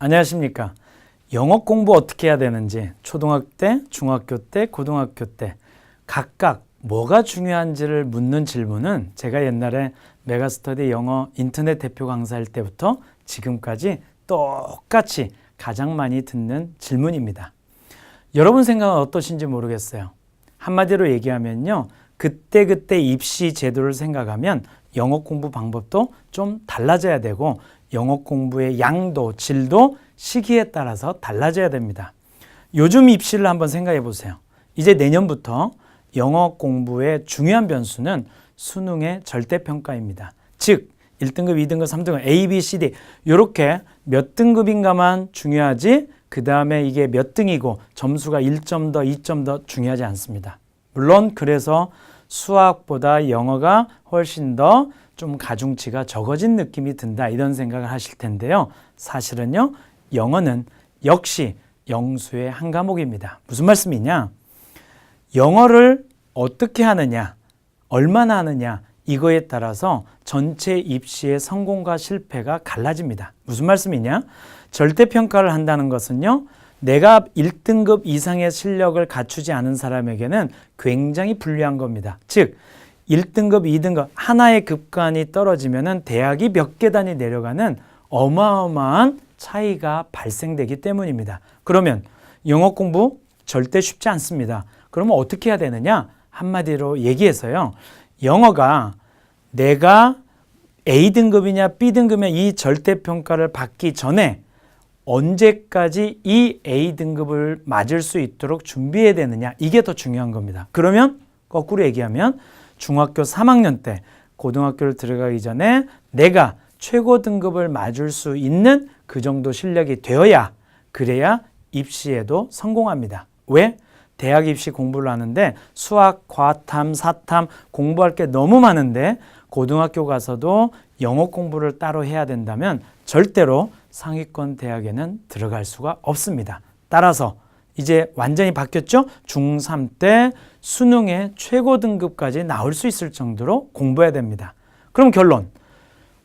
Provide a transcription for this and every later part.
안녕하십니까. 영어 공부 어떻게 해야 되는지 초등학교 때, 중학교 때, 고등학교 때 각각 뭐가 중요한지를 묻는 질문은 제가 옛날에 메가스터디 영어 인터넷 대표 강사할 때부터 지금까지 똑같이 가장 많이 듣는 질문입니다. 여러분 생각은 어떠신지 모르겠어요. 한마디로 얘기하면요. 그때그때 입시 제도를 생각하면 영어 공부 방법도 좀 달라져야 되고 영어 공부의 양도, 질도 시기에 따라서 달라져야 됩니다. 요즘 입시를 한번 생각해 보세요. 이제 내년부터 영어 공부의 중요한 변수는 수능의 절대평가입니다. 즉 1등급, 2등급, 3등급, A, B, C, D 이렇게 몇 등급인가만 중요하지 그 다음에 이게 몇 등이고 점수가 1점 더, 2점 더 중요하지 않습니다. 물론 그래서 수학보다 영어가 훨씬 더 좀 가중치가 적어진 느낌이 든다 이런 생각을 하실 텐데요. 사실은요. 영어는 역시 영수의 한 과목입니다. 무슨 말씀이냐? 영어를 어떻게 하느냐, 얼마나 하느냐 이거에 따라서 전체 입시의 성공과 실패가 갈라집니다. 무슨 말씀이냐? 절대평가를 한다는 것은요. 내가 1등급 이상의 실력을 갖추지 않은 사람에게는 굉장히 불리한 겁니다. 즉 1등급, 2등급 하나의 급간이 떨어지면 대학이 몇 계단이 내려가는 어마어마한 차이가 발생되기 때문입니다. 그러면 영어 공부 절대 쉽지 않습니다. 그러면 어떻게 해야 되느냐? 한마디로 얘기해서요. 영어가 내가 A등급이냐 B등급이냐 이 절대평가를 받기 전에 언제까지 이 A등급을 맞을 수 있도록 준비해야 되느냐 이게 더 중요한 겁니다. 그러면 거꾸로 얘기하면 중학교 3학년 때 고등학교를 들어가기 전에 내가 최고 등급을 맞을 수 있는 그 정도 실력이 되어야 그래야 입시에도 성공합니다. 왜? 대학 입시 공부를 하는데 수학, 과탐, 사탐 공부할 게 너무 많은데 고등학교 가서도 영어 공부를 따로 해야 된다면 절대로 상위권 대학에는 들어갈 수가 없습니다. 따라서 이제 완전히 바뀌었죠? 중3 때 수능의 최고 등급까지 나올 수 있을 정도로 공부해야 됩니다. 그럼 결론.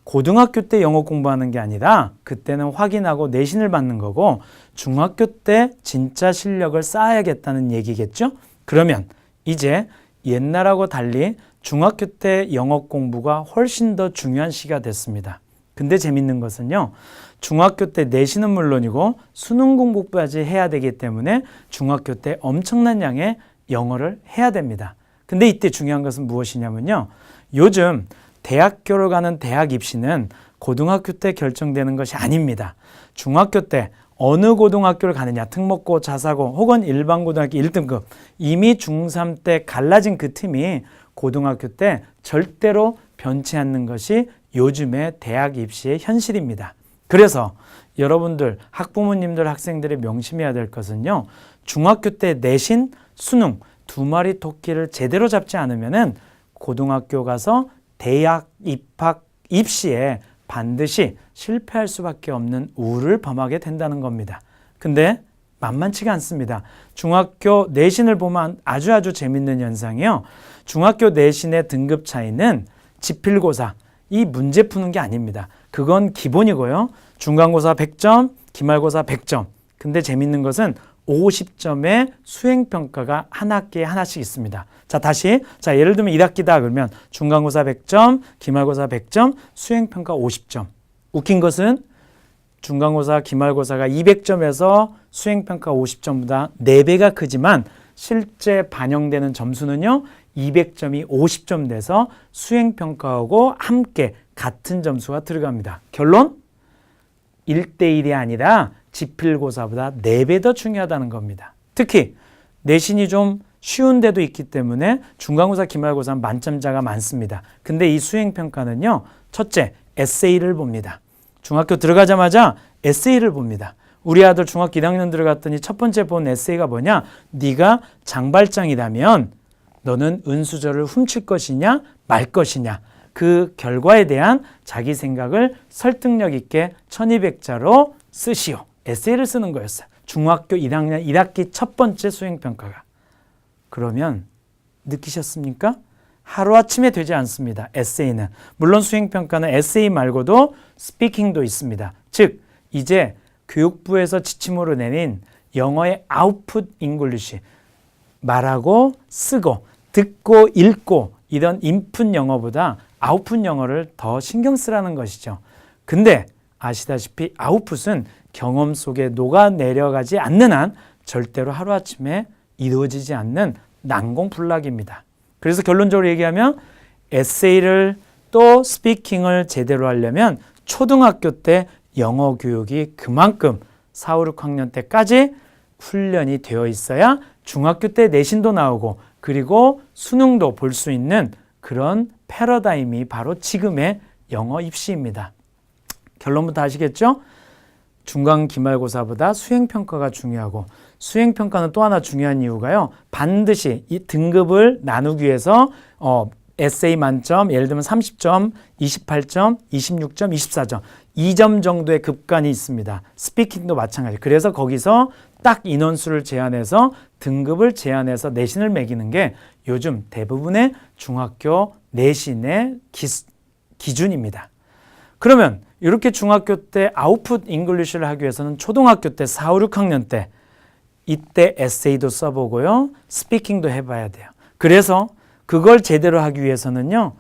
고등학교 때 영어 공부하는 게 아니라 그때는 확인하고 내신을 받는 거고 중학교 때 진짜 실력을 쌓아야겠다는 얘기겠죠? 그러면 이제 옛날하고 달리 중학교 때 영어 공부가 훨씬 더 중요한 시기가 됐습니다. 근데 재밌는 것은요. 중학교 때 내신은 물론이고 수능 공부까지 해야 되기 때문에 중학교 때 엄청난 양의 영어를 해야 됩니다. 근데 이때 중요한 것은 무엇이냐면요. 요즘 대학교를 가는 대학 입시는 고등학교 때 결정되는 것이 아닙니다. 중학교 때 어느 고등학교를 가느냐, 특목고, 자사고 혹은 일반고등학교 1등급 이미 중3 때 갈라진 그 틈이 고등학교 때 절대로 변치 않는 것이 요즘의 대학 입시의 현실입니다. 그래서 여러분들, 학부모님들, 학생들이 명심해야 될 것은요. 중학교 때 내신, 수능 두 마리 토끼를 제대로 잡지 않으면은 고등학교 가서 대학 입학 입시에 반드시 실패할 수밖에 없는 우를 범하게 된다는 겁니다. 근데 만만치가 않습니다. 중학교 내신을 보면 아주 재밌는 현상이요. 중학교 내신의 등급 차이는 지필고사, 이 문제 푸는 게 아닙니다. 그건 기본이고요. 중간고사 100점, 기말고사 100점. 근데 재밌는 것은 50점의 수행평가가 한 학기에 하나씩 있습니다. 자, 다시. 자, 예를 들면 1학기다 그러면 중간고사 100점, 기말고사 100점, 수행평가 50점. 웃긴 것은 중간고사, 기말고사가 200점에서 수행평가 50점보다 4배가 크지만 실제 반영되는 점수는요. 200점이 50점 돼서 수행평가하고 함께 같은 점수가 들어갑니다. 결론? 1대1이 아니라 지필고사보다 4배 더 중요하다는 겁니다. 특히 내신이 좀 쉬운 데도 있기 때문에 중간고사, 기말고사는 만점자가 많습니다. 근데 이 수행평가는요. 첫째, 에세이를 봅니다. 중학교 들어가자마자 에세이를 봅니다. 우리 아들 중학교 1학년 들어갔더니 첫 번째 본 에세이가 뭐냐? 네가 장발장이라면 너는 은수저를 훔칠 것이냐 말 것이냐. 그 결과에 대한 자기 생각을 설득력 있게 1200자로 쓰시오. 에세이를 쓰는 거였어요. 중학교 1학년 1학기 첫 번째 수행평가가. 그러면 느끼셨습니까? 하루아침에 되지 않습니다. 에세이는. 물론 수행평가는 에세이 말고도 스피킹도 있습니다. 즉 이제 교육부에서 지침으로 내린 영어의 아웃풋 잉글리시, 말하고 쓰고 듣고 읽고 이런 인풋 영어보다 아웃풋 영어를 더 신경 쓰라는 것이죠. 근데 아시다시피 아웃풋은 경험 속에 녹아내려가지 않는 한 절대로 하루아침에 이루어지지 않는 난공불락입니다. 그래서 결론적으로 얘기하면 에세이를 또 스피킹을 제대로 하려면 초등학교 때 영어 교육이 그만큼 4, 5, 6학년 때까지 훈련이 되어 있어야 중학교 때 내신도 나오고 그리고 수능도 볼 수 있는 그런 패러다임이 바로 지금의 영어 입시입니다. 결론부터 아시겠죠? 중간 기말고사보다 수행평가가 중요하고 수행평가는 또 하나 중요한 이유가요. 반드시 이 등급을 나누기 위해서 에세이 만점, 예를 들면 30점, 28점, 26점, 24점 2점 정도의 급간이 있습니다. 스피킹도 마찬가지. 그래서 거기서 딱 인원수를 제한해서 등급을 제한해서 내신을 매기는 게 요즘 대부분의 중학교 내신의 기준입니다. 그러면 이렇게 중학교 때 아웃풋 잉글리시를 하기 위해서는 초등학교 때 4, 5, 6학년 때 이때 에세이도 써보고요. 스피킹도 해봐야 돼요. 그래서 그걸 제대로 하기 위해서는요.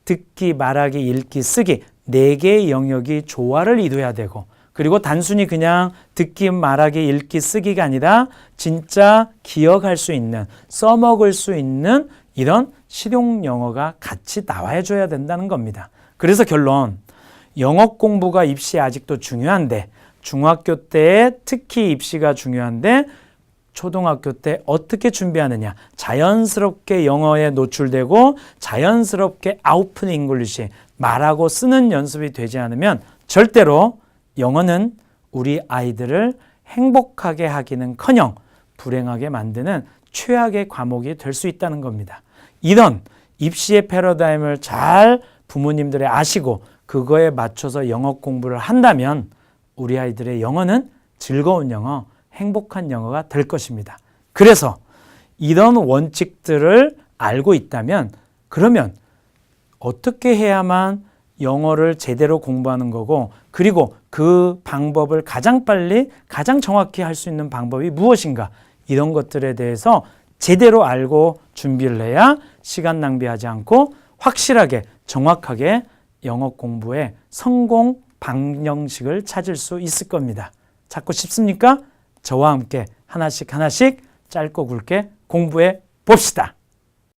듣기, 말하기, 읽기, 쓰기 4개의 영역이 조화를 이루어야 되고 그리고 단순히 그냥 듣기, 말하기, 읽기, 쓰기가 아니라 진짜 기억할 수 있는, 써먹을 수 있는 이런 실용 영어가 같이 나와야 줘야 된다는 겁니다. 그래서 결론, 영어 공부가 입시에 아직도 중요한데 중학교 때 특히 입시가 중요한데 초등학교 때 어떻게 준비하느냐. 자연스럽게 영어에 노출되고 자연스럽게 아웃풋 잉글리시 말하고 쓰는 연습이 되지 않으면 절대로 영어는 우리 아이들을 행복하게 하기는커녕 불행하게 만드는 최악의 과목이 될 수 있다는 겁니다. 이런 입시의 패러다임을 잘 부모님들이 아시고 그거에 맞춰서 영어 공부를 한다면 우리 아이들의 영어는 즐거운 영어, 행복한 영어가 될 것입니다. 그래서 이런 원칙들을 알고 있다면 그러면 어떻게 해야만 영어를 제대로 공부하는 거고 그리고 그 방법을 가장 빨리 가장 정확히 할 수 있는 방법이 무엇인가 이런 것들에 대해서 제대로 알고 준비를 해야 시간 낭비하지 않고 확실하게 정확하게 영어 공부의 성공 방정식을 찾을 수 있을 겁니다. 찾고 싶습니까? 저와 함께 하나씩 짧고 굵게 공부해 봅시다.